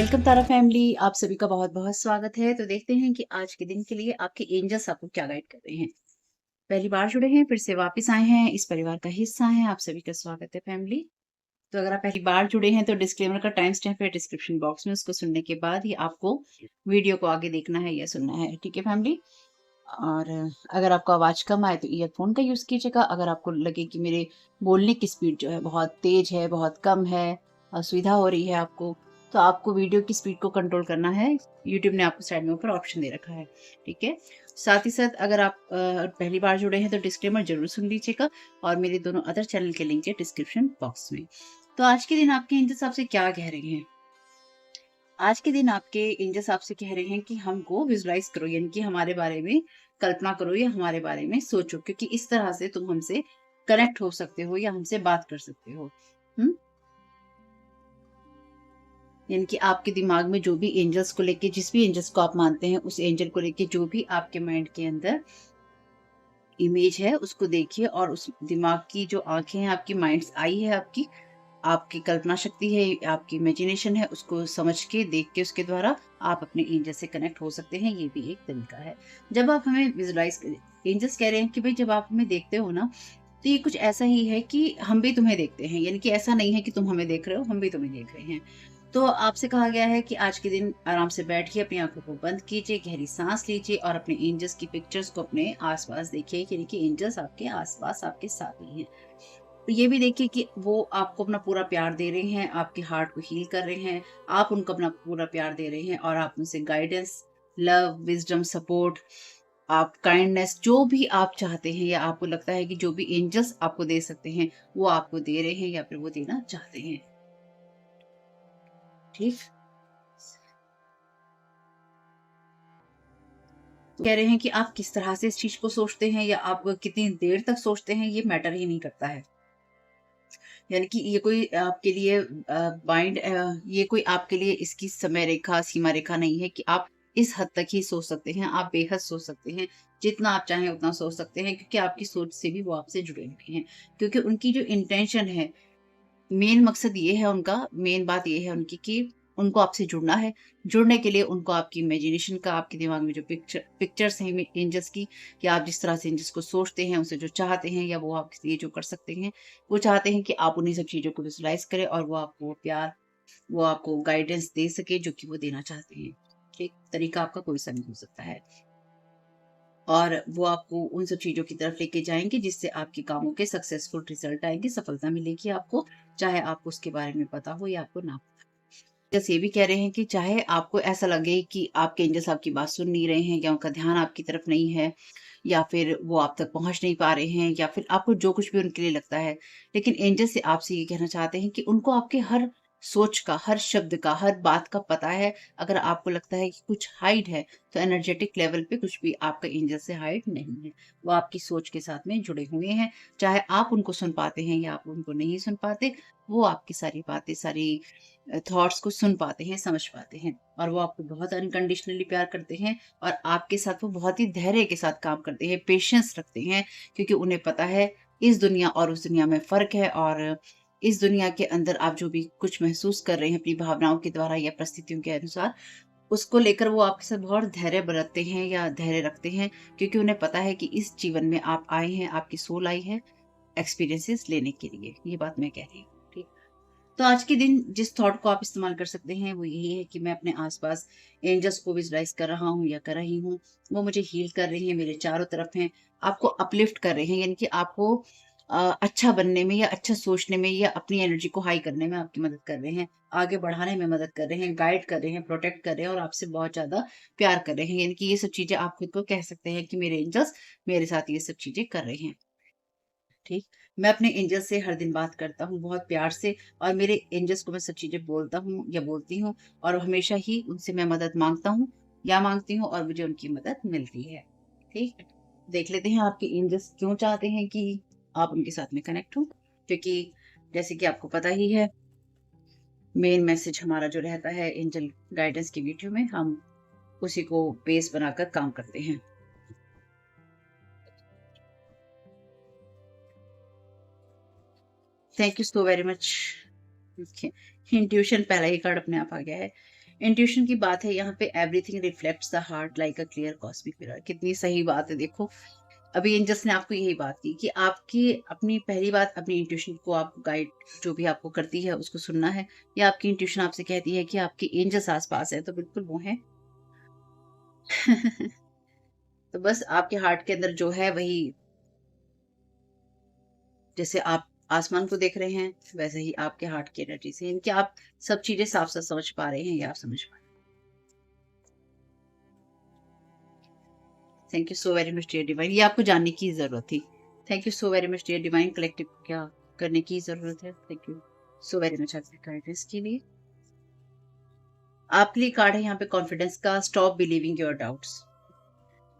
Welcome तारा family, आप सभी का बहुत बहुत स्वागत है। तो देखते हैं कि आज के दिन के लिए आपके एंजल्स आपको क्या गाइड कर रहे हैं। पहली बार जुड़े हैं, फिर से वापस आए हैं, इस परिवार का हिस्सा हैं, आप सभी का स्वागत है फैमिली। तो अगर आप पहली बार जुड़े हैं तो डिस्क्लेमर का टाइम स्टैम्प है डिस्क्रिप्शन बॉक्स में, उसको सुनने के बाद ही आपको वीडियो को आगे देखना है या सुनना है, ठीक है फैमिली। और अगर आपको आवाज कम आए तो ईयरफोन का यूज कीजिएगा। अगर आपको लगे कि मेरे बोलने की स्पीड जो है बहुत तेज है, बहुत कम है, असुविधा हो रही है आपको, तो आपको वीडियो की स्पीड को कंट्रोल करना है। यूट्यूब ने आपको साइड में ऊपर ऑप्शन दे रखा है, ठीक है। साथ ही साथ अगर आप पहली बार जुड़े हैं तो डिस्क्लेमर जरूर सुन लीजिएगा, और मेरे दोनों अदर चैनल के लिंक है डिस्क्रिप्शन बॉक्स में। तो आज के दिन आपके एंजल्स आपसे क्या कह रहे हैं? आज के दिन आपके एंजल्स आपसे कह रहे हैं कि हमको विजुलाइज करो, यानी कि हमारे बारे में कल्पना करो या हमारे बारे में सोचो, क्योंकि इस तरह से तुम हमसे कनेक्ट हो सकते हो या हमसे बात कर सकते हो। हम्म यानी कि आपके दिमाग में जो भी एंजल्स को लेके, जिस भी एंजल्स को आप मानते हैं, उस एंजल को लेके जो भी आपके माइंड के अंदर इमेज है उसको देखिए, और उस दिमाग की जो आंखें हैं, आपकी माइंड्स आई है, आपकी आपकी कल्पना शक्ति है, आपकी इमेजिनेशन है, उसको समझ के, देख के, उसके द्वारा आप अपने एंजल से कनेक्ट हो सकते हैं। ये भी एक तरीका है। जब आप हमें विजुलाइज, एंजल्स कह रहे हैं कि भाई जब आप हमें देखते हो ना, तो ये कुछ ऐसा ही है कि हम भी तुम्हें देखते हैं, यानी कि ऐसा नहीं है कि तुम हमें देख रहे हो, हम भी तुम्हें देख रहे हैं। तो आपसे कहा गया है कि आज के दिन आराम से बैठिए, अपनी आंखों को बंद कीजिए, गहरी सांस लीजिए और अपने एंजल्स की पिक्चर्स को अपने आसपास देखिए, यानी कि एंजल्स आपके आसपास, आपके साथ ही हैं। तो ये भी देखिए कि वो आपको अपना पूरा प्यार दे रहे हैं, आपके हार्ट को हील कर रहे हैं, आप उनको अपना पूरा प्यार दे रहे हैं, और आप उनसे गाइडेंस, लव, विजडम, सपोर्ट, आप काइंडनेस, जो भी आप चाहते हैं या आपको लगता है कि जो भी एंजल्स आपको दे सकते हैं, वो आपको दे रहे हैं या फिर वो देना चाहते हैं। ठीक। तो कह रहे हैं कि आप किस तरह से इस चीज को सोचते हैं या आप कितनी देर तक सोचते हैं, ये मैटर ही नहीं करता है। यानी कि ये कोई आपके लिए बाइंड, ये कोई आपके लिए इसकी समय रेखा, सीमा रेखा नहीं है कि आप इस हद तक ही सोच सकते हैं। आप बेहद सोच सकते हैं, जितना आप चाहें उतना सोच सकते हैं, क्योंकि आपकी सोच से भी वो आपसे जुड़े हुए हैं। क्योंकि उनकी जो इंटेंशन है, मेन मकसद ये है उनका, मेन बात ये है उनकी कि उनको आपसे जुड़ना है। जुड़ने के लिए उनको आपकी इमेजिनेशन का, आपके दिमाग में जो पिक्चर्स हैं एंजल्स की, या आप जिस तरह से एंजल्स को सोचते हैं, उनसे जो चाहते हैं, या वो आपके लिए जो कर सकते हैं, वो चाहते हैं कि आप उन्हीं सब चीज़ों को विजुलाइज़ करें और वो आपको प्यार, वो आपको गाइडेंस दे सके जो कि वो देना चाहते हैं। ठीक तरीका आपका कोई सा नहीं हो सकता है। और वो आपको उन सब चीज़ों की तरफ लेके जाएँगे जिससे आपके कामों के सक्सेसफुल रिज़ल्ट आएँगे, सफलता मिलेगी आपको, चाहे आपको उसके बारे में पता हो या आपको ना। जैसे ये भी कह रहे हैं कि चाहे आपको ऐसा लगे कि आपके एंजल्स आपकी बात सुन नहीं रहे हैं, या उनका ध्यान आपकी तरफ नहीं है, या फिर वो आप तक पहुँच नहीं पा रहे हैं, या फिर आपको जो कुछ भी उनके लिए लगता है, लेकिन एंजल से आपसे ये कहना चाहते हैं कि उनको आपके हर सोच का, हर शब्द का, हर बात का पता है। अगर आपको लगता है कि कुछ हाइड है, तो एनर्जेटिक लेवल पे कुछ भी आपका एंजल से हाइड नहीं है। वो आपकी सोच के साथ में जुड़े हुए हैं। चाहे आप उनको सुन पाते हैं या आप उनको नहीं सुन पाते, वो आपकी सारी बातें, सारी थॉट्स को सुन पाते हैं, समझ पाते हैं, और वो आपको बहुत अनकंडीशनली प्यार करते हैं। और आपके साथ वो बहुत ही धैर्य के साथ काम करते हैं, पेशेंस रखते हैं, क्योंकि उन्हें पता है इस दुनिया और उस दुनिया में फ़र्क है। और इस दुनिया के अंदर आप जो भी कुछ महसूस कर रहे हैं अपनी भावनाओं के द्वारा या परिस्थितियों के अनुसार, उसको लेकर वो आपके साथ बहुत धैर्य बरतते हैं या धैर्य रखते हैं, क्योंकि उन्हें पता है कि इस जीवन में आप आए हैं, आपकी सोल आई है एक्सपीरियंसेस लेने के लिए। ये बात मैं कह रही हूँ। ठीक। तो आज के दिन जिस थॉट को आप इस्तेमाल कर सकते हैं वो यही है कि मैं अपने आसपास एंजल्स को विजुलाइज कर रहा हूँ या कर रही हूँ। वो मुझे हील कर रही हैं, मेरे चारों तरफ हैं, आपको अपलिफ्ट कर रहे हैं, यानी कि आपको अच्छा बनने में या अच्छा सोचने में या अपनी एनर्जी को हाई करने में आपकी मदद कर रहे हैं, आगे बढ़ाने में मदद कर रहे हैं, गाइड कर रहे हैं, प्रोटेक्ट कर रहे हैं, और आपसे बहुत ज्यादा प्यार कर रहे हैं। यानी कि ये सब चीजें आप खुद को कह सकते हैं कि मेरे एंजल्स मेरे साथ ये सब चीजें कर रहे हैं। ठीक। मैं अपने एंजल से हर दिन बात करता हूँ बहुत प्यार से, और मेरे एंजल्स को मैं सब चीज़ें बोलता हूँ या बोलती हूँ, और हमेशा ही उनसे मैं मदद माँगता हूँ या माँगती हूँ, और मुझे उनकी मदद मिलती है। ठीक? देख लेते हैं आपके एंजल्स क्यों चाहते हैं कि आप उनके साथ में कनेक्ट हो? क्योंकि जैसे कि आपको पता ही है, मेन मैसेज हमारा जो रहता है एंजल गाइडेंस की वीडियो में, हम उसी को बेस बनाकर काम करते हैं। Thank you so very much. Intuition पहला ही कार्ड अपने आप आ गया है। इंट्यूशन की बात है यहाँ पे, everything reflects the heart like a clear cosmic mirror. कितनी सही बात है देखो। अभी एंजल्स ने आपको यही बात की कि आपकी अपनी पहली बात, अपनी इंट्यूशन को आप गाइड जो भी आपको करती है उसको सुनना है, या आपकी इंट्यूशन आपसे कहती है कि आपके एंजल्स आसपास है, तो बिल्कुल वो है। तो बस आपके हार्ट के अंदर जो है वही, जैसे आप आसमान को देख रहे हैं वैसे ही आपके हार्ट की एनर्जी से, यानी कि आप सब चीजें साफ साफ समझ पा रहे हैं या आप समझ पा रहे हैं। Thank you so very much dear divine, ये आपको जानने की जरूरत थी। Thank you so very much dear divine, collective को क्या करने की जरूरत है। Thank you so very much आपके गाइडेंस के लिए। आपके लिए कार्ड है यहाँ पे कॉन्फिडेंस का, स्टॉप बिलीविंग योर डाउट्स।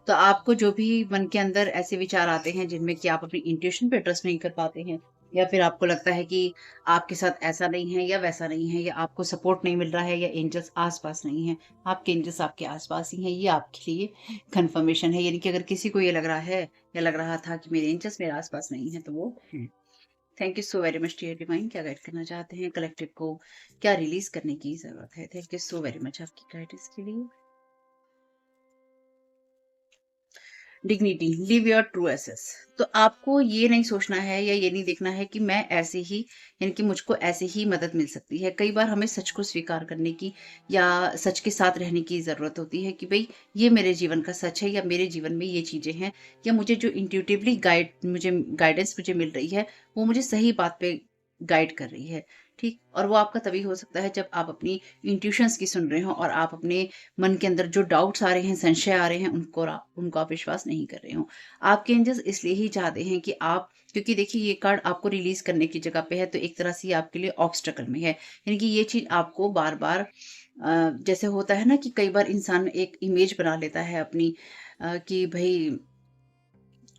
तो आपको जो भी मन के अंदर ऐसे विचार आते हैं जिनमें कि आप अपनी इंट्यूशन पे ट्रस्ट नहीं कर पाते हैं, या फिर आपको लगता है कि आपके साथ ऐसा नहीं है या वैसा नहीं है, या आपको सपोर्ट नहीं मिल रहा है, या एंजल्स आसपास नहीं है, आपके एंजल्स आपके आसपास ही हैं, ये आपके लिए कंफर्मेशन है। यानी कि अगर किसी को ये लग रहा है या लग रहा था कि मेरे एंजल्स मेरे आसपास नहीं है, तो वो हैं। Thank you so very much dear divine, क्या गाइड करना चाहते हैं कलेक्टिव को, क्या रिलीज करने की जरूरत है। Thank you so very much आपकी गाइडेंस के लिए। डिग्निटी, लिव योर ट्रू एसेस। तो आपको ये नहीं सोचना है या ये नहीं देखना है कि मैं ऐसे ही, यानी कि मुझको ऐसे ही मदद मिल सकती है। कई बार हमें सच को स्वीकार करने की या सच के साथ रहने की ज़रूरत होती है कि भई ये मेरे जीवन का सच है, या मेरे जीवन में ये चीज़ें हैं, या मुझे जो इंट्यूटिवली मुझे गाइडेंस मुझे मिल रही है, वो मुझे सही बात पे गाइड कर रही है। ठीक? और वो आपका तभी हो सकता है जब आप अपनी इंट्यूशंस की सुन रहे हो, और आप अपने मन के अंदर जो डाउट्स आ रहे हैं, संशय आ रहे हैं, उनको आप विश्वास नहीं कर रहे हो। आपके एंजल्स इसलिए ही चाहते हैं कि आप, क्योंकि देखिए ये कार्ड आपको रिलीज़ करने की जगह पे है, तो एक तरह से ये आपके लिए ऑब्स्टेकल में है। यानी कि ये चीज़ आपको बार-बार जैसे होता है ना कि कई बार इंसान एक इमेज बना लेता है अपनी, कि भई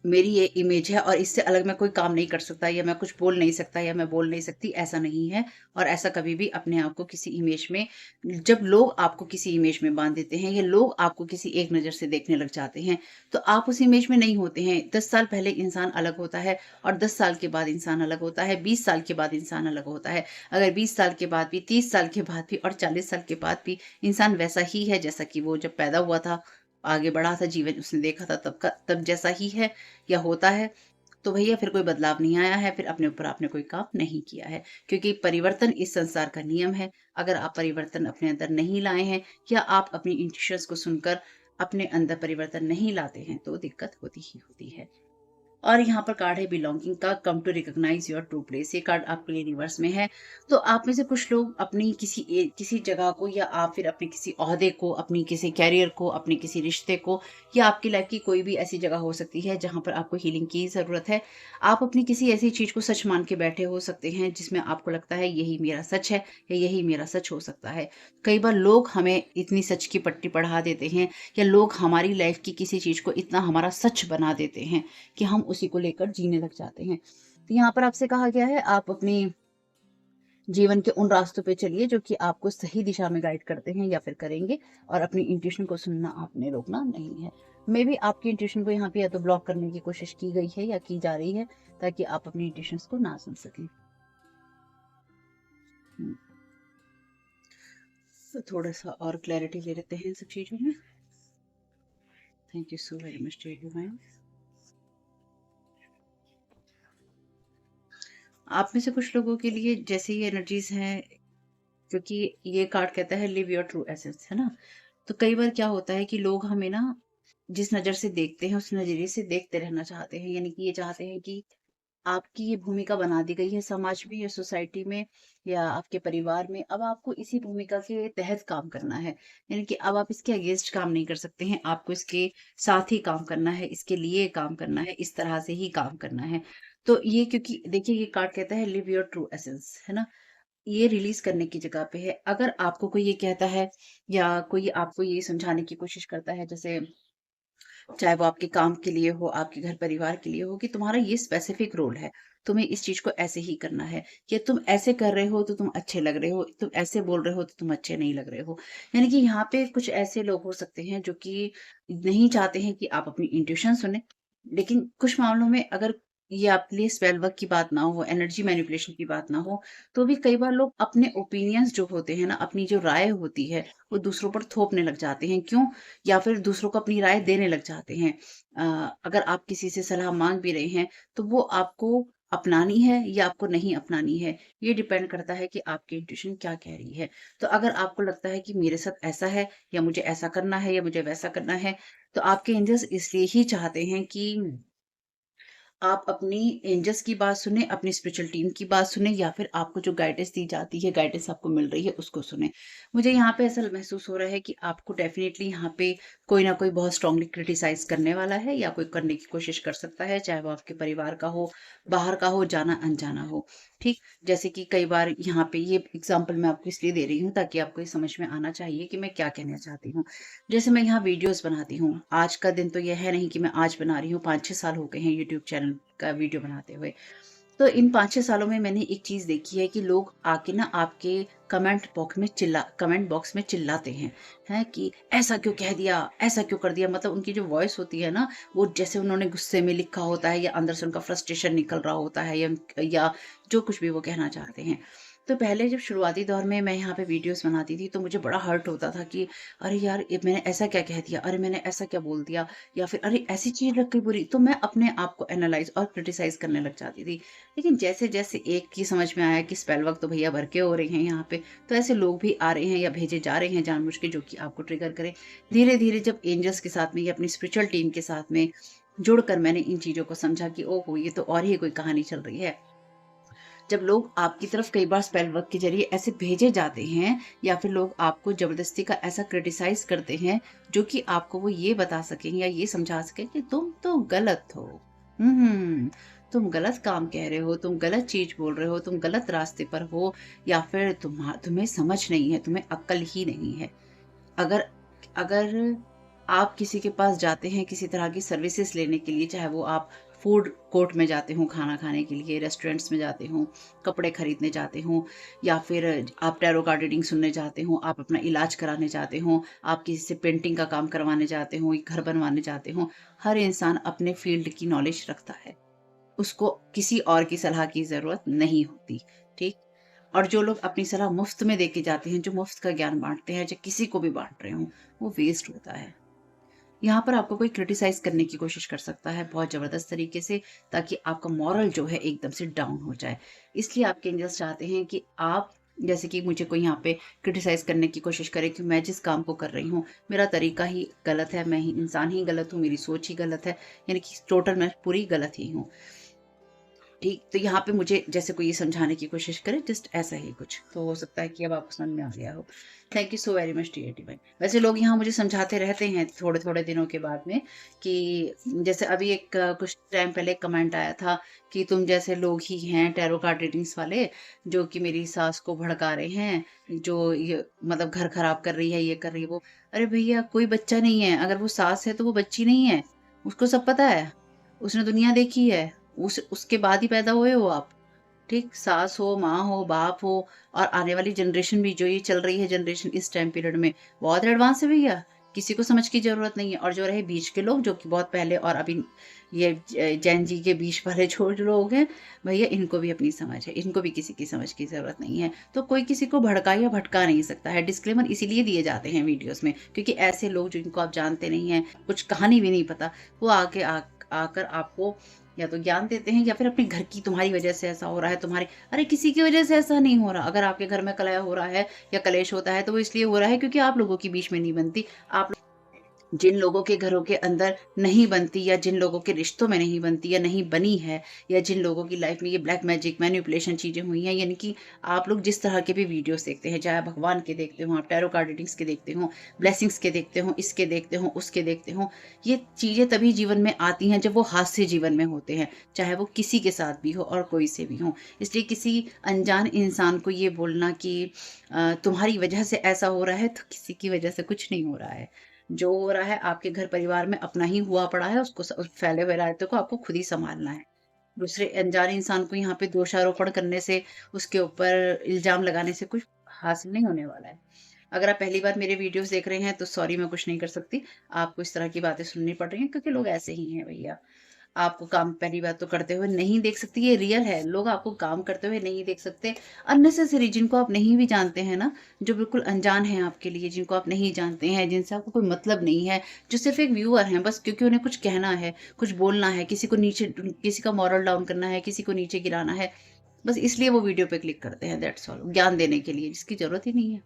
मेरी ये इमेज है और इससे अलग मैं कोई काम नहीं कर सकता, या मैं कुछ बोल नहीं सकता, या मैं बोल नहीं सकती, ऐसा नहीं है। और ऐसा कभी भी अपने आप को किसी इमेज में, जब लोग आपको किसी इमेज में बांध देते हैं, या लोग आपको किसी एक नज़र से देखने लग जाते हैं, तो आप उस इमेज में नहीं होते हैं। 10 साल पहले इंसान अलग होता है, और 10 साल के बाद इंसान अलग होता है, 20 साल के बाद इंसान अलग होता है। अगर 20 साल के बाद भी, 30 साल के बाद भी, और 40 साल के बाद भी इंसान वैसा ही है जैसा कि वो जब पैदा हुआ था, आगे बढ़ा था जीवन उसने देखा था, तब जैसा ही है या होता है। तो भैया फिर कोई बदलाव नहीं आया है, फिर अपने ऊपर आपने कोई काम नहीं किया है, क्योंकि परिवर्तन इस संसार का नियम है। अगर आप परिवर्तन अपने अंदर नहीं लाए हैं, या आप अपनी इंट्यूशंस को सुनकर अपने अंदर परिवर्तन नहीं लाते हैं, तो दिक्कत होती ही होती है। और यहाँ पर कार्ड है बिलोंगिंग का, come to recognise your true place. ये कार्ड आपके लिए रिवर्स में है। तो आप में से कुछ लोग अपनी किसी जगह को, या आप फिर अपने किसी ओहदे को, अपनी किसी कैरियर को, अपने किसी रिश्ते को, या आपकी लाइफ की कोई भी ऐसी जगह हो सकती है जहाँ पर आपको हीलिंग की ज़रूरत है। आप अपनी किसी ऐसी चीज़ को सच मान के बैठे हो सकते हैं जिसमें आपको लगता है यही मेरा सच है, या यही मेरा सच हो सकता है। कई बार लोग हमें इतनी सच की पट्टी पढ़ा देते हैं, या लोग हमारी लाइफ की किसी चीज़ को इतना हमारा सच बना देते हैं कि हम उसी को लेकर जीने लग जाते हैं। तो यहाँ पर आपसे कहा गया है, आप अपनी जीवन के उन रास्तों पे चलिए जो कि आपको सही दिशा में गाइड करते हैं या फिर करेंगे, और अपनी इंट्यूशन को सुनना आपने रोकना नहीं है। मे बी आपकी इंट्यूशन को यहाँ पे या तो ब्लॉक करने की कोशिश की गई है या की जा रही है, ताकि आप अपनी इंट्यूशंस को ना सुन सकें। हम्म, तो थोड़ा सा और क्लैरिटी ले लेते हैं इन सब चीज़ों में। Thank you so very much divine. आप में से कुछ लोगों के लिए जैसे ये एनर्जीज हैं, क्योंकि ये कार्ड कहता है लिव योर ट्रू एसेंस, है ना? तो कई बार क्या होता है कि लोग हमें ना जिस नज़र से देखते हैं, उस नज़रिए से देखते रहना चाहते हैं। यानी कि ये चाहते हैं कि आपकी ये भूमिका बना दी गई है समाज में या सोसाइटी में या आपके परिवार में, अब आपको इसी भूमिका के तहत काम करना है। यानी कि अब आप इसके अगेंस्ट काम नहीं कर सकते हैं, आपको इसके साथ ही काम करना है, इसके लिए काम करना है, इस तरह से ही काम करना है। तो ये, क्योंकि देखिए ये कार्ड कहता है लिव योर ट्रू एसेंस, है ना? ये रिलीज़ करने की जगह पे है। अगर आपको कोई ये कहता है, या कोई आपको ये समझाने की कोशिश करता है, जैसे चाहे वो आपके काम के लिए हो, आपके घर परिवार के लिए हो, कि तुम्हारा ये स्पेसिफिक रोल है, तुम्हें इस चीज़ को ऐसे ही करना है, या तुम ऐसे कर रहे हो तो तुम अच्छे लग रहे हो, तुम ऐसे बोल रहे हो तो तुम अच्छे नहीं लग रहे हो। यानी कि यहाँ पे कुछ ऐसे लोग हो सकते हैं जो कि नहीं चाहते हैं कि आप अपनी इंट्यूशन सुनें, लेकिन कुछ मामलों में अगर ये आपके लिए स्पेल वर्क की बात ना हो, एनर्जी मैनिपुलेशन की बात ना हो, तो भी कई बार लोग अपने ओपिनियंस जो होते हैं ना, अपनी जो राय होती है, वो दूसरों पर थोपने लग जाते हैं। क्यों? या फिर दूसरों को अपनी राय देने लग जाते हैं। अगर आप किसी से सलाह माँग भी रहे हैं, तो वो आपको अपनानी है या आपको नहीं अपनानी है, ये डिपेंड करता है कि आपकी इंट्यूशन क्या कह रही है। तो अगर आपको लगता है कि मेरे साथ ऐसा है या मुझे ऐसा करना है या मुझे वैसा करना है, तो आपके एंजल्स इसलिए ही चाहते हैं कि आप अपनी एंजल्स की बात सुने, अपनी स्पिरिचुअल टीम की बात सुने या फिर आपको जो गाइडेंस दी जाती है, गाइडेंस आपको मिल रही है, उसको सुने। मुझे यहाँ पे ऐसा महसूस हो रहा है कि आपको डेफ़िनिटली यहाँ पे कोई ना कोई बहुत स्ट्रांगली क्रिटिसाइज़ करने वाला है या कोई करने की कोशिश कर सकता है, चाहे वो आपके परिवार का हो, बाहर का हो, जाना-अनजाना हो। ठीक? जैसे कि कई बार यहाँ पे ये एग्ज़ाम्पल मैं आपको इसलिए दे रही हूँ ताकि आपको ये समझ में आना चाहिए कि मैं क्या कहना चाहती हूँ। जैसे मैं यहाँ वीडियोज़ बनाती हूँ, आज का दिन तो ये है नहीं कि मैं आज बना रही हूँ, 5-6 साल हो गए हैं यूट्यूब चैनल का वीडियो बनाते हुए। तो इन 5-6 सालों में मैंने एक चीज़ देखी है कि लोग आके ना आपके कमेंट बॉक्स में चिल्लाते हैं कि ऐसा क्यों कह दिया, ऐसा क्यों कर दिया? मतलब उनकी जो वॉइस होती है ना, वो जैसे उन्होंने गुस्से में लिखा होता है या अंदर से उनका फ्रस्ट्रेशन निकल रहा होता है या जो कुछ भी वो कहना चाहते हैं। तो पहले जब शुरुआती दौर में मैं यहाँ पे वीडियोज़ बनाती थी, तो मुझे बड़ा हर्ट होता था कि अरे यार! ये मैंने ऐसा क्या कह दिया? अरे मैंने ऐसा क्या बोल दिया? या फिर अरे ऐसी चीज़ लग गई बुरी, तो मैं अपने आप को एनालाइज़ और क्रिटिसाइज़ करने लग जाती थी। लेकिन जैसे-जैसे एक की समझ में आया कि स्पेल वर्क तो भैया भर के हो रहे हैं यहाँ पे, तो ऐसे लोग भी आ रहे हैं या भेजे जा रहे हैं जानबूझ के जो कि आपको ट्रिगर करें। धीरे-धीरे जब एंजल्स के साथ में या अपनी स्पिरिचुअल टीम के साथ में जुड़कर मैंने इन चीज़ों को समझा कि ओहो! ये तो और ही कोई कहानी चल रही है। जब लोग आपकी तरफ कई बार स्पेल वर्क के ज़रिए ऐसे भेजे जाते हैं या फिर लोग आपको ज़बरदस्ती का ऐसा क्रिटिसाइज़ करते हैं, जो कि आपको वो ये बता सकें या ये समझा सकें कि तुम तो गलत हो। तुम गलत काम कह रहे हो, तुम गलत चीज़ बोल रहे हो, तुम गलत रास्ते पर हो या फिर तुम्हें समझ नहीं है, तुम्हें अक्ल ही नहीं है। अगर अगर आप किसी के पास जाते हैं किसी तरह की सर्विसेज़ लेने के लिए, चाहे वो आप फूड कोर्ट में जाते हों खाना खाने के लिए, रेस्टोरेंट्स में जाते हों, कपड़े खरीदने जाते हों या फिर आप टैरो कार्ड रीडिंग सुनने जाते हों, आप अपना इलाज कराने जाते हों, आप किसी से पेंटिंग का काम करवाने जाते हों, घर बनवाने जाते हों, हर इंसान अपने फ़ील्ड की नॉलेज रखता है। उसको किसी और की सलाह की ज़रूरत नहीं होती, ठीक? और जो लोग अपनी सलाह मुफ़्त में देके जाते हैं, जो मुफ़्त का ज्ञान बाँटते हैं, चाहे किसी को भी बाँट रहे हों, वो वेस्ट होता है। यहाँ पर आपको कोई क्रिटिसाइज़ करने की कोशिश कर सकता है बहुत ज़बरदस्त तरीके से, ताकि आपका मोरल जो है एकदम से डाउन हो जाए। इसलिए आपके एंजल्स चाहते हैं कि आप जैसे कि मुझे कोई यहाँ पे क्रिटिसाइज़ करने की कोशिश करे कि मैं जिस काम को कर रही हूँ, मेरा तरीका ही गलत है, मैं ही इंसान ही गलत हूँ, मेरी सोच ही गलत है, यानी कि टोटल मैं पूरी गलत ही हूँ। ठीक, तो यहाँ पे मुझे जैसे कोई ये समझाने की कोशिश करे जस्ट ऐसा ही कुछ, तो हो सकता है कि अब आपको समझ में आ गया हो। Thank you so very much dear divine. वैसे लोग यहाँ मुझे समझाते रहते हैं थोड़े-थोड़े दिनों के बाद में कि जैसे अभी एक कुछ टाइम पहले कमेंट आया था कि तुम जैसे लोग ही हैं टैरो कार्ड रीडिंग्स वाले, जो कि मेरी सास को भड़का रहे हैं, जो ये मतलब घर खराब कर रही है, ये कर रही है, वो। अरे भैया कोई बच्चा नहीं है, अगर वो सास है तो वो बच्ची नहीं है, उसको सब पता है, उसने दुनिया देखी है। उसके बाद ही पैदा हुए हो आप, ठीक? सास हो, माँ हो, बाप हो और आने वाली जनरेशन भी जो ये चल रही है जनरेशन इस टाइम पीरियड में, बहुत एडवांस है भैया, किसी को समझ की ज़रूरत नहीं है। और जो रहे बीच के लोग जो कि बहुत पहले और अभी ये जैन जी के बीच वाले जो लोग हैं, भैया इनको भी अपनी समझ है, इनको भी किसी की समझ की ज़रूरत नहीं है। तो कोई किसी को भड़का या भटका नहीं सकता है। डिस्क्लेमर इसीलिए दिए जाते हैं वीडियोज़ में, क्योंकि ऐसे लोग जिनको आप जानते नहीं हैं, कुछ कहानी भी नहीं पता, वो आकर आपको या तो ज्ञान देते हैं या फिर अपने घर की तुम्हारी वजह से ऐसा हो रहा है, अरे किसी की वजह से ऐसा नहीं हो रहा। अगर आपके घर में कलह हो रहा है या कलेश होता है तो वो इसलिए हो रहा है क्योंकि आप लोगों के बीच में नहीं बनती। आप जिन लोगों के घरों के अंदर नहीं बनती या जिन लोगों के रिश्तों में नहीं बनती या नहीं बनी है या जिन लोगों की लाइफ में ये ब्लैक मैजिक मैनिपुलेशन चीज़ें हुई हैं, यानी कि आप लोग जिस तरह के भी वीडियोस देखते हैं, चाहे आप भगवान के देखते हो, आप टैरो कार्ड रीडिंग्स के देखते हो, ब्लेसिंग्स के देखते हो, इसके देखते हो, उसके देखते हो, ये चीज़ें तभी जीवन में आती हैं जब वो हास्य जीवन में होते हैं, चाहे वो किसी के साथ भी हो और कोई से भी हो। इसलिए किसी अनजान इंसान को ये बोलना कि तुम्हारी वजह से ऐसा हो रहा है, तो किसी की वजह से कुछ नहीं हो रहा है। जो हो रहा है आपके घर परिवार में अपना ही हुआ पड़ा है, उसको उस फैले हुए रायते को आपको खुद ही सँभालना है। दूसरे अनजाने इंसान को यहाँ पे दोषारोपण करने से, उसके ऊपर इल्ज़ाम लगाने से कुछ हासिल नहीं होने वाला है। अगर आप पहली बार मेरे वीडियोज़ देख रहे हैं तो सॉरी, मैं कुछ नहीं कर सकती। आपको इस तरह की बातें सुननी पड़ रही हैं क्योंकि लोग ऐसे ही हैं भैया। आपको काम पहली बात तो करते हुए नहीं देख सकते, ये रियल है। लोग आपको काम करते हुए नहीं देख सकते। अननेसेसरी जिनको आप नहीं भी जानते हैं ना, जो बिल्कुल अनजान हैं आपके लिए, जिनको आप नहीं जानते हैं, जिनसे आपको कोई मतलब नहीं है, जो सिर्फ़ एक व्यूअर हैं बस क्योंकि उन्हें कुछ कहना है, कुछ बोलना है, किसी को नीचे किसी का मॉरल डाउन करना है, किसी को नीचे गिराना है, बस इसलिए वो वीडियो पे क्लिक करते हैं, दैट्स ऑल। ज्ञान देने के लिए, जिसकी ज़रूरत ही नहीं है।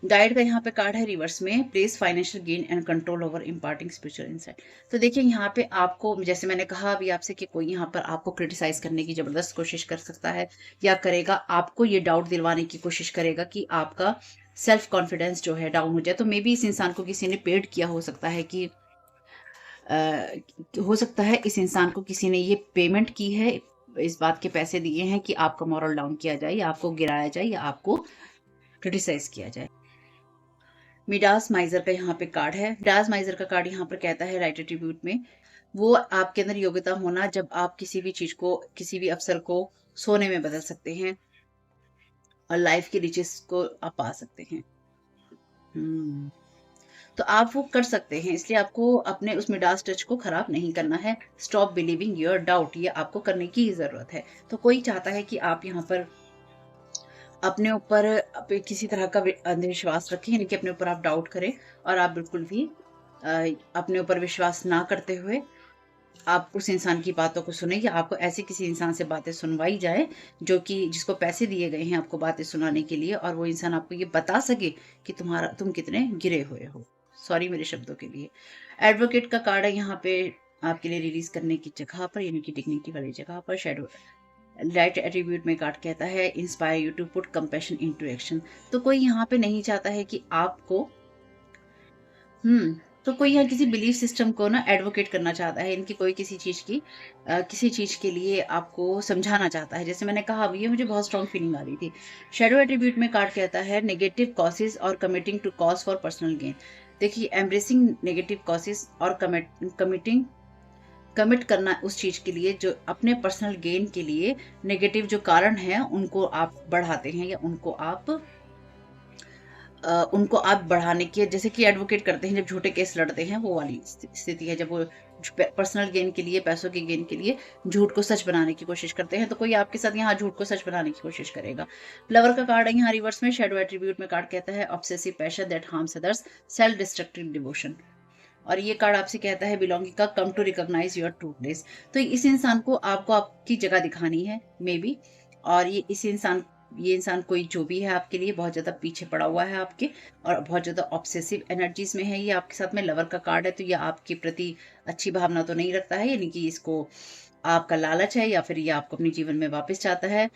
गाइड का यहाँ पे कार्ड है रिवर्स में, place financial gain and control over imparting spiritual insight. तो देखिए यहाँ पे आपको, जैसे मैंने कहा अभी आपसे, कि कोई यहाँ पर आपको क्रिटिसाइज करने की जबरदस्त कोशिश कर सकता है या करेगा, आपको ये डाउट दिलवाने की कोशिश करेगा कि आपका सेल्फ कॉन्फिडेंस जो है डाउन हो जाए। तो मे बी इस इंसान को किसी ने पेड किया हो सकता है कि हो सकता है इस इंसान को किसी ने ये पेमेंट की है, इस बात के पैसे दिए हैं कि आपका मॉरल डाउन किया जाए या आपको गिराया जाए या आपको क्रिटिसाइज किया जाए। मिडास माइजर का यहाँ पे कार्ड है। मिडास माइजर का कार्ड यहाँ पर कहता है राइट एट्रीब्यूट में, वो आपके अंदर योग्यता होना जब आप किसी भी चीज को, किसी भी अवसर को सोने में बदल सकते हैं और लाइफ के रिचेस को आप पा सकते हैं। तो आप वो कर सकते हैं, इसलिए आपको अपने उस मिडास टच को खराब नहीं करना है। स्टॉप बिलीविंग योर डाउट, ये आपको करने की जरूरत है। तो कोई चाहता है कि आप यहाँ पर अपने ऊपर किसी तरह का अंधविश्वास रखें, यानी कि अपने ऊपर आप डाउट करें और आप बिल्कुल भी अपने ऊपर विश्वास ना करते हुए आप उस इंसान की बातों को सुने, या आपको ऐसे किसी इंसान से बातें सुनवाई जाए जो कि जिसको पैसे दिए गए हैं आपको बातें सुनाने के लिए, और वो इंसान आपको ये बता सके कि तुम कितने गिरे हुए हो। सॉरी मेरे शब्दों के लिए। एडवोकेट का कार्ड है यहाँ पे आपके लिए रिलीज करने की जगह पर, यानी कि डिग्निटी वाली जगह पर। शेडो राइट एट्रीब्यूट में कार्ड कहता है inspire you to put compassion into action. तो कोई यहाँ पे नहीं चाहता है कि आपको तो कोई यहाँ किसी बिलीफ सिस्टम को ना एडवोकेट करना चाहता है, इनकी कोई किसी चीज की किसी चीज के लिए आपको समझाना चाहता है। जैसे मैंने कहा अभी, ये मुझे बहुत स्ट्रॉन्ग फीलिंग आ रही थी। शेडो एट्रीब्यूट में कार्ड कहता है नेगेटिव कॉसेज और committing to cause for personal gain. देखिए, एम्ब्रेसिंग नेगेटिव कॉसेज और कमिट करना उस चीज के लिए जो अपने पर्सनल गेन के लिए नेगेटिव जो कारण है उनको आप बढ़ाते हैं, या उनको आप बढ़ाने की, जैसे कि एडवोकेट करते हैं जब झूठे केस लड़ते हैं, वो वाली स्थिति है जब वो पर्सनल गेन के लिए, पैसों के गेन के लिए झूठ को सच बनाने की कोशिश करते हैं। तो कोई आपके साथ यहाँ झूठ को सच बनाने की कोशिश करेगा। लवर का कार्ड है यहाँ रिवर्स में। शेडो एट्रीब्यूट में कार्ड कहता है obsessive passion that harms others, self destructive devotion. और ये कार्ड आपसे कहता है बिलोंगिंग का, come to recognise your true place. तो इस इंसान को आपको आपकी जगह दिखानी है मे बी, और ये इंसान कोई जो भी है आपके लिए बहुत ज्यादा पीछे पड़ा हुआ है आपके, और बहुत ज्यादा ऑब्सेसिव एनर्जीज में है ये आपके साथ में। लवर का कार्ड है, तो ये आपके प्रति अच्छी भावना तो नहीं रखता है, यानी कि इसको आपका लालच है, या फिर ये आपको अपने जीवन में वापस चाहता है।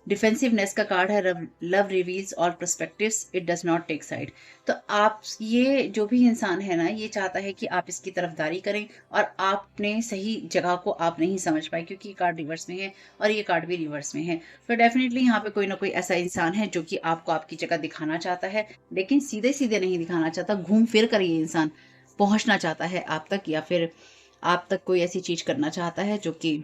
डिफेंसिवनेस का कार्ड है love reveals all perspectives, it does not take side. तो आप, ये जो भी इंसान है ना, ये चाहता है कि आप इसकी तरफदारी करें और आपने सही जगह को आप नहीं समझ पाए, क्योंकि ये कार्ड रिवर्स में है और ये कार्ड भी रिवर्स में है। तो डेफिनेटली यहाँ पे कोई ना कोई ऐसा इंसान है जो कि आपको आपकी जगह दिखाना चाहता है, लेकिन सीधे सीधे नहीं दिखाना चाहता, घूम फिर कर ये इंसान पहुंचना चाहता है आप तक, या फिर आप तक कोई ऐसी चीज करना चाहता है जो कि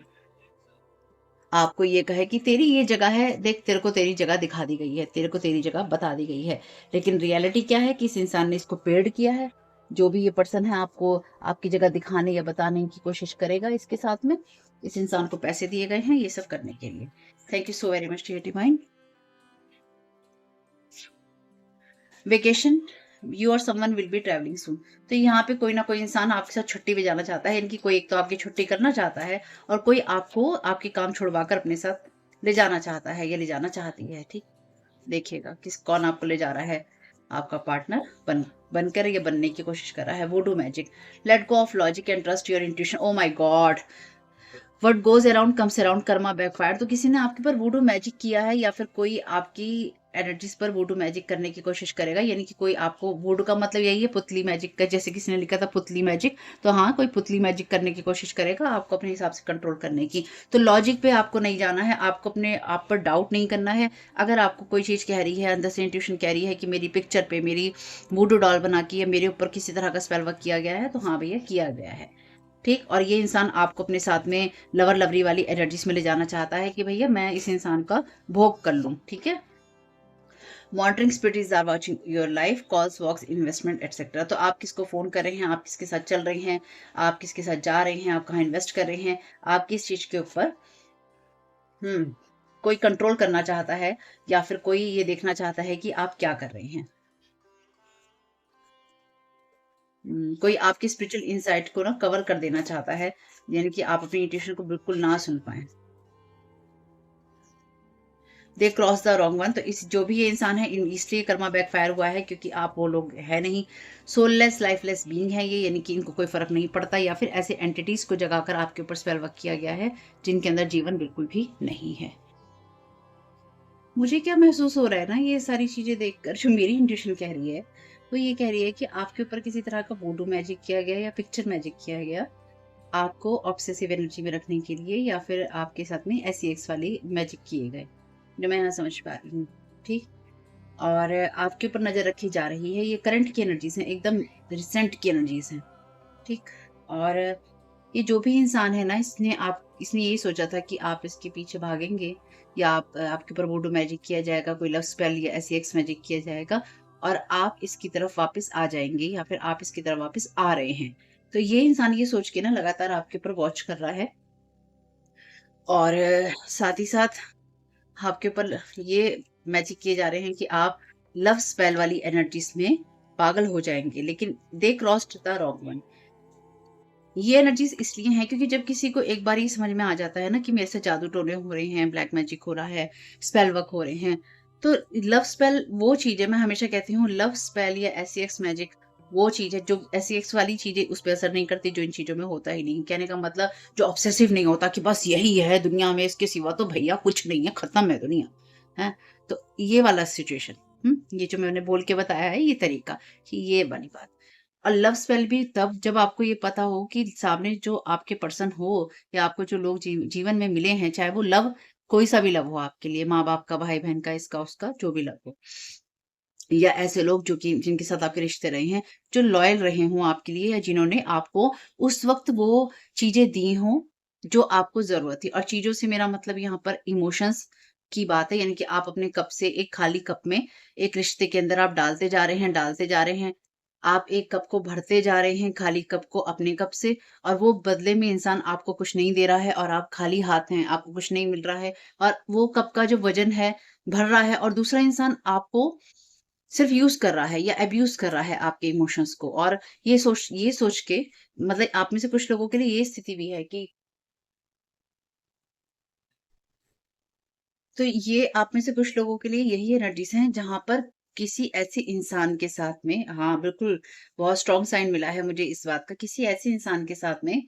आपको ये कहे कि तेरी ये जगह है, देख तेरे को तेरी जगह दिखा दी गई है, तेरे को तेरी जगह बता दी गई है। लेकिन रियलिटी क्या है कि इस इंसान ने इसको पेड किया है। जो भी ये पर्सन है आपको आपकी जगह दिखाने या बताने की कोशिश करेगा, इसके साथ में इस इंसान को पैसे दिए गए हैं ये सब करने के लिए। Thank you so very much dear divine. Vacation, you और someone will be travelling soon. तो यहाँ पे कोई ना कोई इंसान आपके साथ छुट्टी पे जाना चाहता है, इनकी कोई एक तो आपकी छुट्टी करना चाहता है, और कोई आपको आपके काम छुड़वाकर अपने साथ ले जाना चाहता है या ले जाना चाहती है। ठीक, देखिएगा कौन आपको ले जा रहा है। आपका पार्टनर बनकर या बनने की कोशिश कर रहा है। वुडू magic, let go of logic and trust your intuition. Oh my God, what goes around comes around, Karma backfire. तो किसी ने आपके पर वुडू मैजिक किया है, या फिर कोई आपकी एनर्जीज पर वुडू मैजिक करने की कोशिश करेगा, यानी कि कोई आपको, वुडू का मतलब यही है पुतली मैजिक का, जैसे किसी ने लिखा था पुतली मैजिक, तो हाँ कोई पुतली मैजिक करने की कोशिश करेगा आपको अपने हिसाब से कंट्रोल करने की। तो लॉजिक पे आपको नहीं जाना है, आपको अपने आप पर डाउट नहीं करना है। अगर आपको कोई चीज कह रही है, अंदर से इंट्यूशन कह रही है कि मेरी पिक्चर पे मेरी वुडू डॉल बना के या मेरे ऊपर किसी तरह का स्पेल वर्क किया गया है, तो हाँ भैया किया गया है। ठीक, और ये इंसान आपको अपने साथ में लवर लवरी वाली एनर्जीज में ले जाना चाहता है कि भैया मैं इस इंसान का भोग कर लूं। ठीक है, monitoring spirits are watching your life, calls, walks, investment etcetera. तो आप किसको फोन कर रहे हैं, आप किसके साथ चल रहे हैं, आप किसके साथ जा रहे हैं, आप कहाँ इन्वेस्ट कर रहे हैं, आप किस चीज के ऊपर कोई कंट्रोल करना चाहता है, या फिर कोई ये देखना चाहता है कि आप क्या कर रहे हैं। कोई आपकी स्पिरिचुअल इनसाइट को ना कवर कर देना चाहता है, यानी कि आप अपनी इंट्यूशन को बिल्कुल ना सुन पाए। They cross the wrong one. तो इस जो भी ये इंसान है, इसलिए कर्मा बैकफायर हुआ है क्योंकि आप वो लोग है नहीं, सोललेस लाइफलेस बीइंग है ये, यानी कि इनको कोई फर्क नहीं पड़ता, या फिर ऐसे एंटिटीज को जगाकर आपके ऊपर स्पेल वर्क किया गया है जिनके अंदर जीवन बिल्कुल भी नहीं है। मुझे क्या महसूस हो रहा है ना, ये सारी चीजें देखकर जो मेरी इंट्यूशन कह रही है, वो ये कह रही है कि आपके ऊपर किसी तरह का वूडू मैजिक किया गया या पिक्चर मैजिक किया गया, आपको ऑब्सेसिव एनर्जी में रखने के लिए, या फिर आपके साथ में SEX वाले मैजिक किए गए, जो मैं यहाँ समझ पा रही हूँ। ठीक। और आपके ऊपर नजर रखी जा रही है, ये करंट की एनर्जीज हैं, एकदम रिसेंट की एनर्जीज हैं। ठीक। और ये जो भी इंसान है ना, इसने यही सोचा था कि आप इसके पीछे भागेंगे, या आपके ऊपर वुडू मैजिक किया जाएगा, कोई लव स्पेल या SEX मैजिक किया जाएगा, और आप इसकी तरफ वापस आ जाएंगे, या फिर आप इसकी तरफ वापस आ रहे हैं। तो ये इंसान ये सोच के ना लगातार आपके ऊपर वॉच कर रहा है, और साथ ही साथ आपके ऊपर ये मैजिक किए जा रहे हैं कि आप लव स्पेल वाली एनर्जीज में पागल हो जाएंगे, लेकिन दे क्रॉस्ड द रॉन्ग वन। ये एनर्जीज इसलिए हैं क्योंकि जब किसी को एक बार ये समझ में आ जाता है ना कि मेरे से जादू टोने हो रहे हैं, ब्लैक मैजिक हो रहा है, स्पेल वर्क हो रहे हैं, तो लव स्पेल वो चीज है, मैं हमेशा कहती हूँ लव स्पेल या SEX मैजिक वो चीज है जो SEX वाली चीजें उस पर असर नहीं करती, जो इन चीजों में होता ही नहीं। कहने का मतलब जो ऑब्सेसिव नहीं होता कि बस यही है दुनिया में, इसके सिवा तो भैया कुछ नहीं है, खत्म है दुनिया है। तो ये वाला सिचुएशन, ये जो मैंने बोल के बताया है, ये तरीका, कि ये वाली बात। और लव स्पेल भी तब जब आपको ये पता हो कि सामने जो आपके पर्सन हो, या आपको जो लोग जीवन में मिले हैं, चाहे वो लव कोई सा भी लव हो आपके लिए, माँ बाप का, भाई बहन का, इसका उसका, जो भी लव हो, या ऐसे लोग जो कि जिनके साथ आपके रिश्ते रहे हैं, जो लॉयल रहे हों आपके लिए, या जिन्होंने आपको उस वक्त वो चीजें दी हों जो आपको जरूरत थी। और चीजों से मेरा मतलब यहाँ पर इमोशंस की बात है, यानी कि आप अपने कप से, एक खाली कप में एक रिश्ते के अंदर आप डालते जा रहे हैं, डालते जा रहे हैं, आप एक कप को भरते जा रहे हैं, खाली कप को अपने कप से, और वो बदले में इंसान आपको कुछ नहीं दे रहा है, और आप खाली हाथ हैं, आपको कुछ नहीं मिल रहा है, और वो कप का जो वजन है भर रहा है, और दूसरा इंसान आपको सिर्फ यूज कर रहा है या अब्यूज कर रहा है आपके इमोशंस को। और ये सोच के, मतलब आप में से कुछ लोगों के लिए ये स्थिति भी है कि, तो ये आप में से कुछ लोगों के लिए यही एनर्जीज हैं जहां पर किसी ऐसे इंसान के साथ में, हाँ बिल्कुल, बहुत स्ट्रॉन्ग साइन मिला है मुझे इस बात का, किसी ऐसे इंसान के साथ में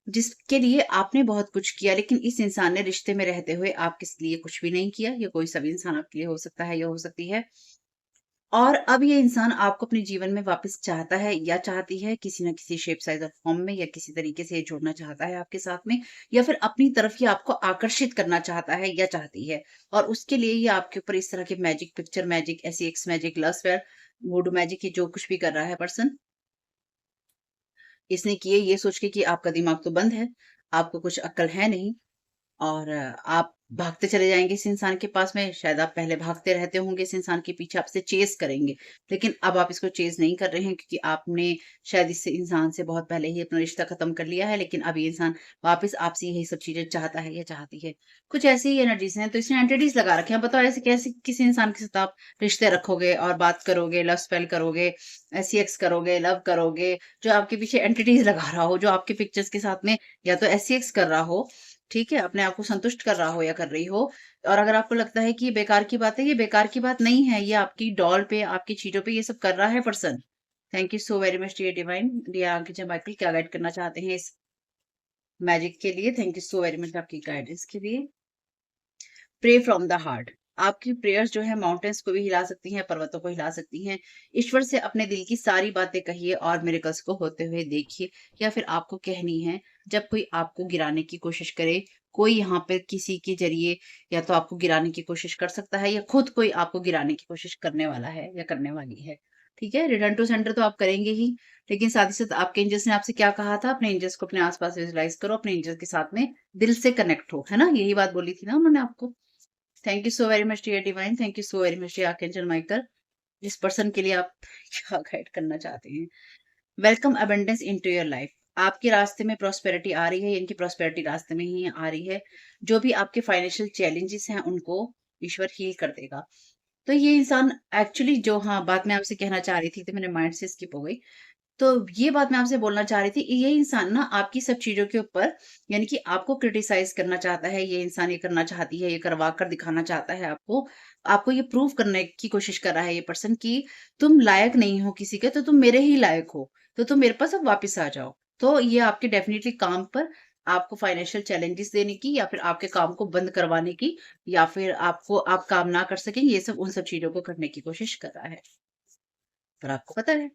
जिसके लिए आपने बहुत कुछ किया, लेकिन इस इंसान ने रिश्ते में रहते हुए आपके लिए कुछ भी नहीं किया। ये कोई सभी इंसान आपके लिए हो सकता है या हो सकती है। और अब ये इंसान आपको अपने जीवन में वापस चाहता है या चाहती है, किसी न किसी शेप, साइज और फॉर्म में, या किसी तरीके से ये जुड़ना चाहता है आपके साथ में, या फिर अपनी तरफ ही आपको आकर्षित करना चाहता है या चाहती है। और उसके लिए ये आपके ऊपर इस तरह के magic, picture magic, SEX magic, love sphere, वुडू magic, ये जो कुछ भी कर रहा है पर्सन, इसने किए ये सोच के कि आपका दिमाग तो बंद है, आपको कुछ अक्ल है नहीं, और आप भागते चले जाएँगे इस इंसान के पास में। शायद आप पहले भागते रहते होंगे इस इंसान के पीछे, आपसे चेज़ करेंगे। लेकिन अब आप इसको चेज़ नहीं कर रहे हैं क्योंकि आपने शायद इस इंसान से बहुत पहले ही अपना रिश्ता ख़त्म कर लिया है, लेकिन अब ये इंसान वापस आपसे यही सब चीज़ें चाहता है या चाहती है। कुछ ऐसी ही एनर्जीज़ हैं, तो इसने एंटिटीज़ लगा रखे हैं। बताओ ऐसे कैसे किसी इंसान के साथ आप रिश्ते रखोगे और बात करोगे, लव स्पेल करोगे, SEX करोगे, लव करोगे, जो आपके पीछे एंटिटीज़ लगा रहा हो, जो आपके पिक्चर्स के साथ में या तो SEX कर रहा हो, ठीक है, अपने आप को संतुष्ट कर रहा हो या कर रही हो। और अगर आपको लगता है कि ये बेकार की बात है, ये बेकार की बात नहीं है, ये आपकी डॉल पे, आपकी चीज़ों पे ये सब कर रहा है person. Thank you so very much dear divine, dear archangel Michael, क्या गाइड करना चाहते हैं इस मैजिक के लिए। Thank you so very much आपकी गाइडेंस के लिए। Pray from the heart. आपकी प्रेयर्स जो है माउंटेन्स को भी हिला सकती हैं, पर्वतों को हिला सकती हैं। ईश्वर से अपने दिल की सारी बातें कहिए और मिरेकल्स को होते हुए देखिए, या फिर आपको कहनी है। जब कोई आपको गिराने की कोशिश करे, कोई यहाँ पे किसी के जरिए या तो आपको गिराने की कोशिश कर सकता है, या खुद कोई आपको गिराने की कोशिश करने वाला है या करने वाली है। ठीक है, रिटर्न टू सेंटर तो आप करेंगे ही, लेकिन साथ ही साथ आपके एंजल्स ने आपसे क्या कहा था, अपने एंजल्स को अपने आसपास विजुलाइज करो, अपने एंजल्स के साथ में दिल से कनेक्ट हो, है ना, यही बात बोली थी ना उन्होंने आपको। Thank you so very much dear divine, thank you so very much dear archangel Michael, जिस पर्सन के लिए आप क्या गाइड करना चाहते हैं। Welcome abundance into your life. आपके रास्ते में प्रॉस्पेरिटी आ रही है, इनकी प्रॉस्पेरिटी रास्ते में ही आ रही है। जो भी आपके फाइनेंशियल चैलेंजेस हैं उनको ईश्वर हील कर देगा। तो ये इंसान एक्चुअली जो, हाँ, बात मैं आपसे कहना चाह रही थी तो मेरे माइंड से स्किप हो गई। तो ये बात मैं आपसे बोलना चाह रही थी, ये इंसान ना आपकी सब चीज़ों के ऊपर, यानी कि आपको क्रिटिसाइज़ करना चाहता है, ये इंसान ये करना चाहती है, ये करवा कर दिखाना चाहता है आपको। आपको ये प्रूव करने की कोशिश कर रहा है ये पर्सन कि तुम लायक नहीं हो किसी के, तो तुम मेरे ही लायक हो, तो तुम मेरे पास अब वापस आ जाओ। तो ये आपके डेफ़िनिटली काम पर आपको फाइनेंशियल चैलेंजेस देने की, या फिर आपके काम को बंद करवाने की, या फिर आपको आप काम ना कर सकें, ये सब उन सब चीज़ों को करने की कोशिश कर रहा है। पर आपको पता है,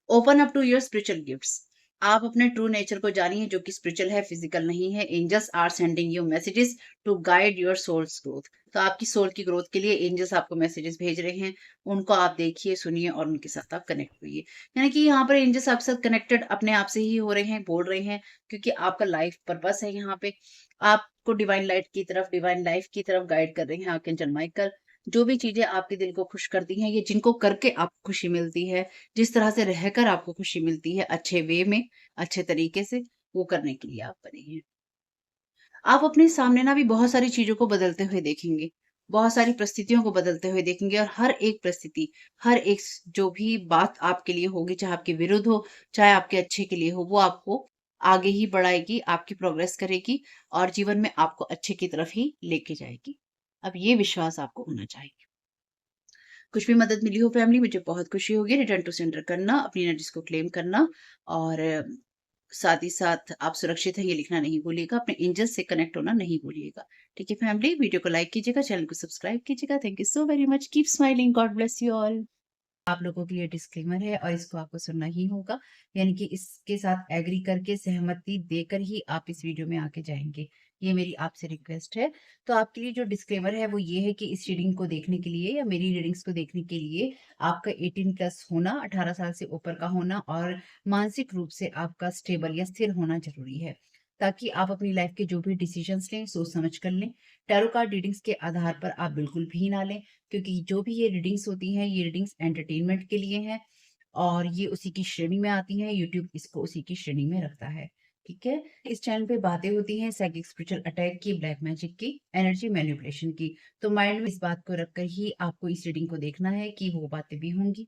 open up to your spiritual gifts. आप अपने ट्रू नेचर को जानिए जो कि स्पिरिचुअल है, फिजिकल नहीं है। Angels are sending you messages to guide your soul's growth. तो आपकी सोल की ग्रोथ के लिए एंजल्स आपको मैसेजेस भेज रहे हैं। उनको आप देखिए, सुनिए और उनके साथ आप कनेक्ट हुइए। यानी कि यहाँ पर एंजल्स आपके साथ कनेक्टेड अपने आप से ही हो रहे हैं, बोल रहे हैं, क्योंकि आपका लाइफ पर्पस है यहाँ पे। आपको डिवाइन लाइट की तरफ, डिवाइन लाइफ की तरफ गाइड कर रहे हैं आर्कएंजल माइकल। जो भी चीजें आपके दिल को खुश करती हैं, ये जिनको करके आपको खुशी मिलती है, जिस तरह से रहकर आपको खुशी मिलती है, अच्छे वे में, अच्छे तरीके से, वो करने के लिए आप बने हैं। आप अपने सामने ना भी बहुत सारी चीज़ों को बदलते हुए देखेंगे, बहुत सारी परिस्थितियों को बदलते हुए देखेंगे, और हर एक परिस्थिति, हर एक जो भी बात आपके लिए होगी, चाहे आपके विरुद्ध हो, चाहे आपके अच्छे के लिए हो, वो आपको आगे ही बढ़ाएगी, आपकी प्रोग्रेस करेगी और जीवन में आपको अच्छे की तरफ ही लेके जाएगी। अब ये विश्वास आपको होना चाहिए। कुछ भी मदद मिली हो फैमिली, मुझे बहुत खुशी होगी। रिटर्न टू सेंडर करना, अपनी एनर्जीज़ को क्लेम करना, और साथ ही साथ आप सुरक्षित हैं ये लिखना नहीं भूलिएगा। अपने एंजल्स से कनेक्ट होना नहीं भूलिएगा। ठीक है फैमिली, वीडियो को लाइक कीजिएगा, चैनल को सब्सक्राइब कीजिएगा। Thank you so very much. Keep smiling. God bless you all. आप लोगों के लिए डिस्क्लेमर है और इसको आपको सुनना ही होगा, यानी कि इसके साथ एग्री करके, सहमति देकर ही आप इस वीडियो में आके जाएंगे। ये मेरी आपसे रिक्वेस्ट है। तो आपके लिए जो डिस्क्लेमर है वो ये है कि इस रीडिंग को देखने के लिए या मेरी रीडिंग्स को देखने के लिए आपका 18 प्लस होना, 18 साल से ऊपर का होना, और मानसिक रूप से आपका स्टेबल या स्थिर होना जरूरी है, ताकि आप अपनी लाइफ के जो भी डिसीजंस लें सोच समझ कर लें। टैरो कार्ड रीडिंग्स के आधार पर आप बिल्कुल भी ना लें, क्योंकि जो भी ये रीडिंग्स होती हैं, ये रीडिंग्स एंटरटेनमेंट के लिए हैं और ये उसी की श्रेणी में आती हैं। यूट्यूब इसको उसी की श्रेणी में रखता है। ठीक है। इस चैनल पे बातें होती हैं साइकिक स्पिरिचुअल अटैक की, ब्लैक मैजिक की, एनर्जी मैनिपुलेशन की। तो माइंड में इस बात को रखकर ही आपको इस रीडिंग को देखना है कि वो बातें भी होंगी।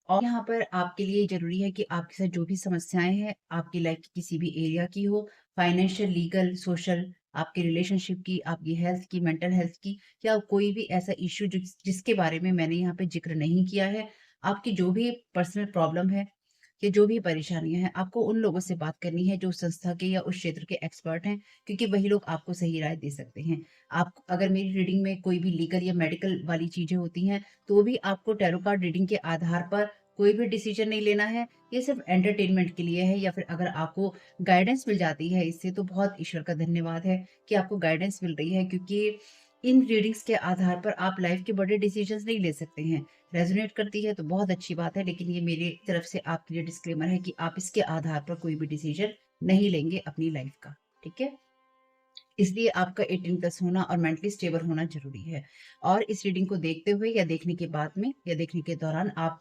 और यहाँ पर आपके लिए ज़रूरी है कि आपके साथ जो भी समस्याएँ हैं, आपकी लाइफ़ की किसी भी एरिया की हो, फाइनेंशियल, लीगल, सोशल, आपके रिलेशनशिप की, आपकी हेल्थ की, मेंटल हेल्थ की, या कोई भी ऐसा इश्यू जिसके बारे में मैंने यहाँ पे ज़िक्र नहीं किया है, आपकी जो भी पर्सनल प्रॉब्लम है या जो भी परेशानियाँ हैं, आपको उन लोगों से बात करनी है जो उस संस्था के या उस क्षेत्र के एक्सपर्ट हैं, क्योंकि वही लोग आपको सही राय दे सकते हैं। आप अगर मेरी रीडिंग में कोई भी लीगल या मेडिकल वाली चीज़ें होती हैं, तो भी आपको टैरो कार्ड रीडिंग के आधार पर कोई भी डिसीजन नहीं लेना है। ये सिर्फ एंटरटेनमेंट के लिए है, या फिर अगर आपको गाइडेंस मिल जाती है इससे, तो बहुत ईश्वर का धन्यवाद है कि आपको गाइडेंस मिल रही है, क्योंकि इन रीडिंग्स के आधार पर आप लाइफ के बड़े डिसीजंस नहीं ले सकते हैं। रेजोनेट करती है तो बहुत अच्छी बात है, लेकिन ये मेरी तरफ से आपके लिए डिस्क्लेमर है कि आप इसके आधार पर कोई भी डिसीजन नहीं लेंगे अपनी लाइफ का। ठीक है। इसलिए आपका 18 प्लस होना और मेंटली स्टेबल होना ज़रूरी है। और इस रीडिंग को देखते हुए या देखने के बाद में या देखने के दौरान आप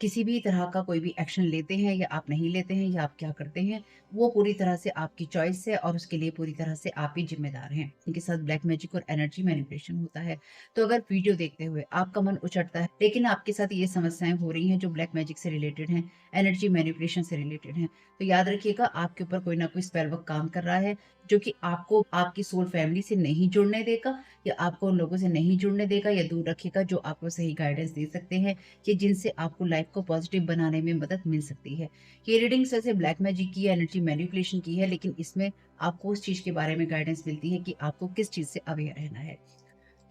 किसी भी तरह का कोई भी एक्शन लेते हैं या आप नहीं लेते हैं या आप क्या करते हैं, वो पूरी तरह से आपकी चॉइस है और उसके लिए पूरी तरह से आप ही ज़िम्मेदार हैं। इनके साथ ब्लैक मैजिक और एनर्जी मैनिपुलेशन होता है। तो अगर वीडियो देखते हुए आपका मन उचटता है, लेकिन आपके साथ ये समस्याएँ हो रही हैं जो ब्लैक मैजिक से रिलेटेड हैं, एनर्जी मैनिपुलेशन से रिलेटेड हैं, तो याद रखिएगा आपके ऊपर कोई ना कोई स्पेल वर्क काम कर रहा है, जो कि आपको आपकी सोल फैमिली से नहीं जुड़ने देगा, या आपको उन लोगों से नहीं जुड़ने देगा या दूर रखेगा जो आपको सही गाइडेंस दे सकते हैं, या जिनसे आपको लाइफ को पॉजिटिव बनाने में मदद मिल सकती है। ये रीडिंग्स वैसे ब्लैक मैजिक की है, एनर्जी मैनिपुलेशन की है, लेकिन इसमें आपको उस चीज़ के बारे में गाइडेंस मिलती है कि आपको किस चीज़ से अवेयर रहना है।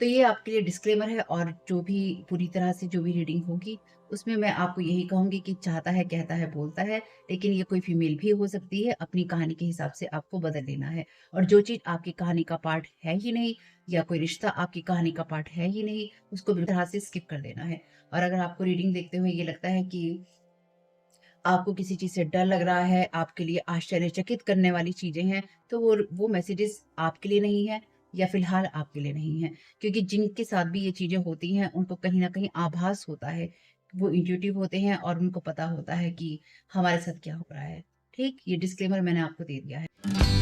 तो ये आपके लिए डिस्क्लेमर है, और जो भी पूरी तरह से जो भी रीडिंग होगी, उसमें मैं आपको यही कहूँगी कि चाहता है, कहता है, बोलता है, लेकिन ये कोई फीमेल भी हो सकती है, अपनी कहानी के हिसाब से आपको बदल लेना है। और जो चीज़ आपकी कहानी का पार्ट है ही नहीं, या कोई रिश्ता आपकी कहानी का पार्ट है ही नहीं, उसको बिल्कुल तरह से स्किप कर देना है। और अगर आपको रीडिंग देखते हुए ये लगता है कि आपको किसी चीज़ से डर लग रहा है, आपके लिए आश्चर्यचकित करने वाली चीज़ें हैं, तो वो मैसेजेस आपके लिए नहीं है। या फिलहाल आपके लिए नहीं है। क्योंकि जिनके साथ भी ये चीज़ें होती हैं, उनको कहीं न कहीं आभास होता है। वो इंट्यूटिव होते हैं और उनको पता होता है कि हमारे साथ क्या हो रहा है। ठीक? ये डिस्क्लेमर मैंने आपको दे दिया है।